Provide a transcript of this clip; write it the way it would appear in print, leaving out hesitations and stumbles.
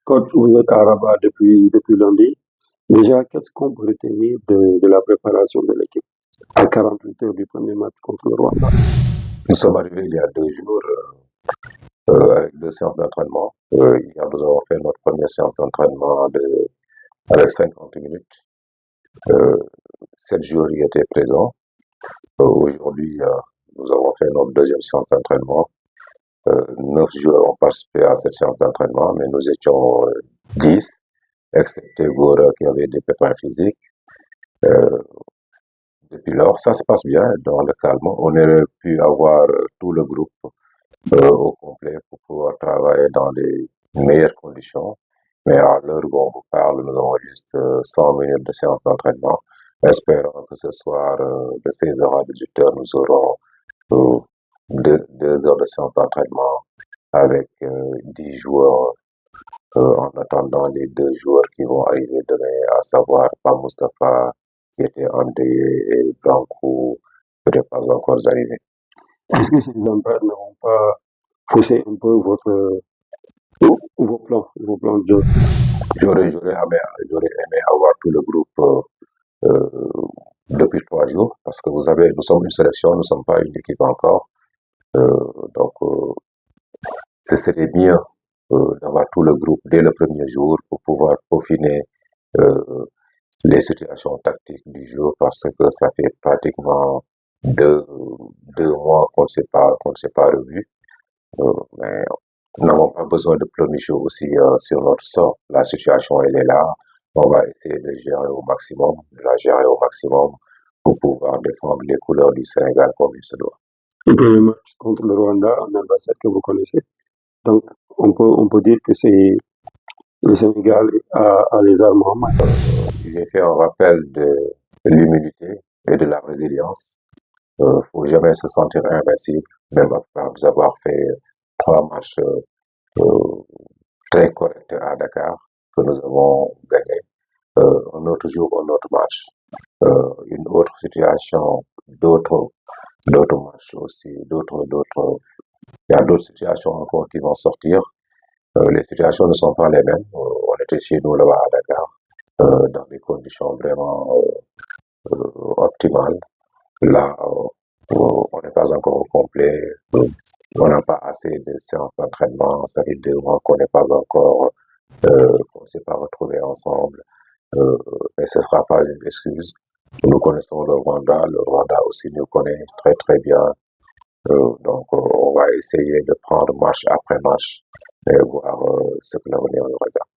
Quand vous êtes à Rabat depuis lundi, déjà, qu'est-ce qu'on peut retenir de la préparation de l'équipe à 48 heures du premier match contre le Rwanda? Nous sommes arrivés il y a 2 jours avec 2 séances d'entraînement. Hier, nous avons fait notre première séance d'entraînement avec 50 minutes. Euh, 7 joueurs y étaient présents. Aujourd'hui, nous avons fait notre deuxième séance d'entraînement. 9 joueurs ont participé à cette séance d'entraînement, mais nous étions 10, excepté Gora qui avait des pépins physiques. Euh, Depuis lors, ça se passe bien dans le calme. On aurait pu avoir tout le groupe au complet pour pouvoir travailler dans les meilleures conditions. Mais à l'heure où on vous parle, nous avons juste 100 minutes de séance d'entraînement. Espérons que ce soir, de 16h à 18h, nous aurons 2 heures de séance d'entraînement avec 10 joueurs en attendant les 2 joueurs qui vont arriver demain, à savoir Pam Mustafa qui était endeuillé et Blanco qui n'est pas encore arrivé. Est-ce que ces entraînements ne vont pas fausser un peu vos plans de jeu? J'aurais aimé avoir tout le groupe depuis 3 jours parce que vous savez, nous sommes une sélection, nous ne sommes pas une équipe encore. Donc, ce serait mieux d'avoir tout le groupe dès le premier jour pour pouvoir peaufiner euh, les situations tactiques du jour parce que ça fait pratiquement 2 mois qu'on ne s'est pas revu. Mais nous n'avons pas besoin de planifier aussi sur notre sort. La situation, elle est là. On va essayer de gérer au maximum, de la gérer au maximum pour pouvoir défendre les couleurs du Sénégal comme il se doit. Le premier match contre le Rwanda, un adversaire que vous connaissez. Donc, on peut dire que c'est le Sénégal a les armes en main. J'ai fait un rappel de l'humilité et de la résilience. Il ne faut jamais se sentir invincible, même après avoir fait 3 matchs très corrects à Dakar que nous avons gagné. Un autre jour, un autre match, une autre situation, d'autres matchs aussi, il y a d'autres situations encore qui vont sortir. Les situations ne sont pas les mêmes. On était chez nous là-bas à Dakar, dans des conditions vraiment optimales. Là, on n'est pas encore au complet. On n'a pas assez de séances d'entraînement. Ça fait 2 mois qu'on n'est pas encore, qu'on ne s'est pas retrouvés ensemble. Mais ce ne sera pas une excuse. Nous connaissons le Rwanda aussi nous connaît très très bien. Donc on va essayer de prendre match après match et voir ce que l'avenir nous réserve.